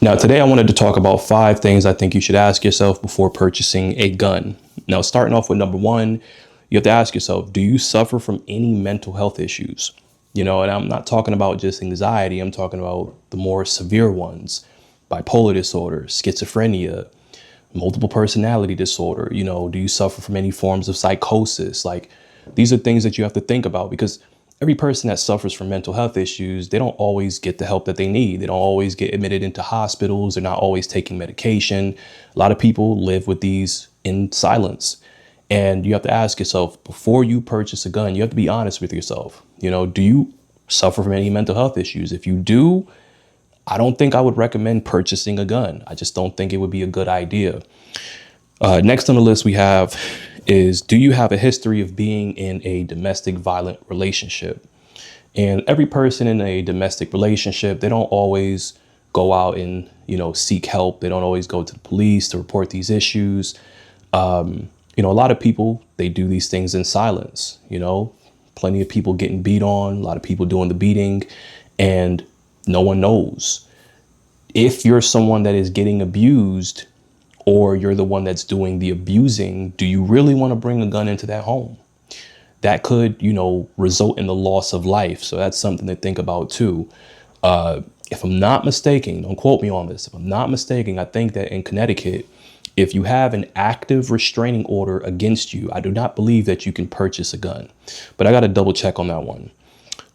Now, today I wanted to talk about 5 things I think you should ask yourself before purchasing a gun. Now, starting off with number one, you have to ask yourself, do you suffer from any mental health issues? And I'm not talking about just anxiety. I'm talking about the more severe ones, bipolar disorder, schizophrenia, multiple personality disorder. Do you suffer from any forms of psychosis? Like, these are things that you have to think about, because every person that suffers from mental health issues, they don't always get the help that they need. They don't always get admitted into hospitals. They're not always taking medication. A lot of people live with these in silence. And you have to ask yourself, before you purchase a gun, you have to be honest with yourself. Do you suffer from any mental health issues? If you do, I don't think I would recommend purchasing a gun. I just don't think it would be a good idea. Next on the list we have is, do you have a history of being in a domestic violent relationship? And every person in a domestic relationship, they don't always go out and, seek help. They don't always go to the police to report these issues. A lot of people, they do these things in silence. Plenty of people getting beat on, a lot of people doing the beating, and no one knows. If you're someone that is getting abused, or you're the one that's doing the abusing, do you really want to bring a gun into that home? That could, result in the loss of life. So that's something to think about too. If I'm not mistaken, don't quote me on this. If I'm not mistaken, I think that in Connecticut, if you have an active restraining order against you, I do not believe that you can purchase a gun. But I got to double check on that one.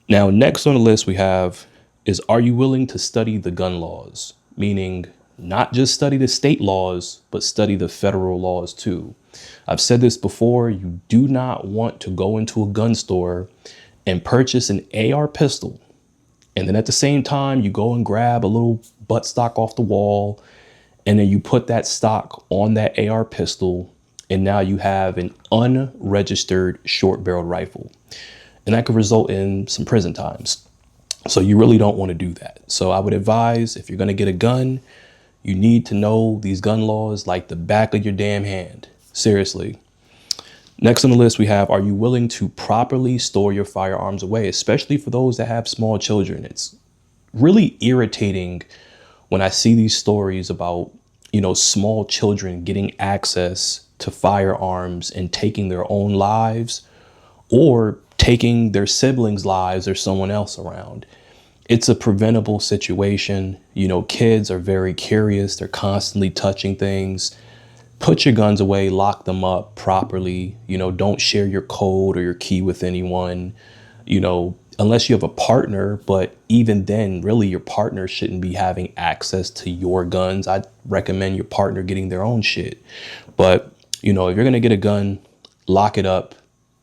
Now, next on the list we have is, are you willing to study the gun laws? Meaning, not just study the state laws, but study the federal laws too. I've said this before, you do not want to go into a gun store and purchase an AR pistol, and then at the same time, you go and grab a little butt stock off the wall, and then you put that stock on that AR pistol, and now you have an unregistered short-barreled rifle. And that could result in some prison times. So you really don't want to do that. So I would advise, if you're going to get a gun, you need to know these gun laws like the back of your damn hand. Seriously. Next on the list we have, are you willing to properly store your firearms away, especially for those that have small children? It's really irritating when I see these stories about, small children getting access to firearms and taking their own lives, or taking their siblings' lives or someone else around. It's a preventable situation. Kids are very curious. They're constantly touching things. Put your guns away, lock them up properly. Don't share your code or your key with anyone, unless you have a partner. But even then, really, your partner shouldn't be having access to your guns. I'd recommend your partner getting their own shit. But, if you're going to get a gun, lock it up,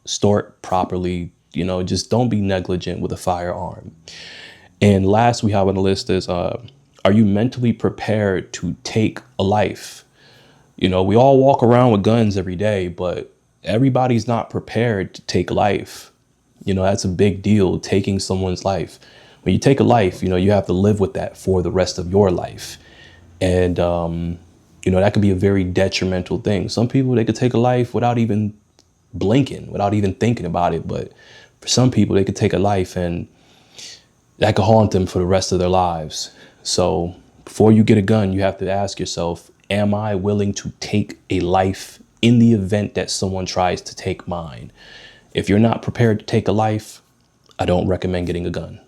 store it properly. Just don't be negligent with a firearm. And last we have on the list is, are you mentally prepared to take a life? We all walk around with guns every day, but everybody's not prepared to take life. That's a big deal, taking someone's life. When you take a life, you have to live with that for the rest of your life. And, that could be a very detrimental thing. Some people, they could take a life without even blinking, without even thinking about it. But for some people, they could take a life and that could haunt them for the rest of their lives. So before you get a gun, you have to ask yourself, am I willing to take a life in the event that someone tries to take mine? If you're not prepared to take a life, I don't recommend getting a gun.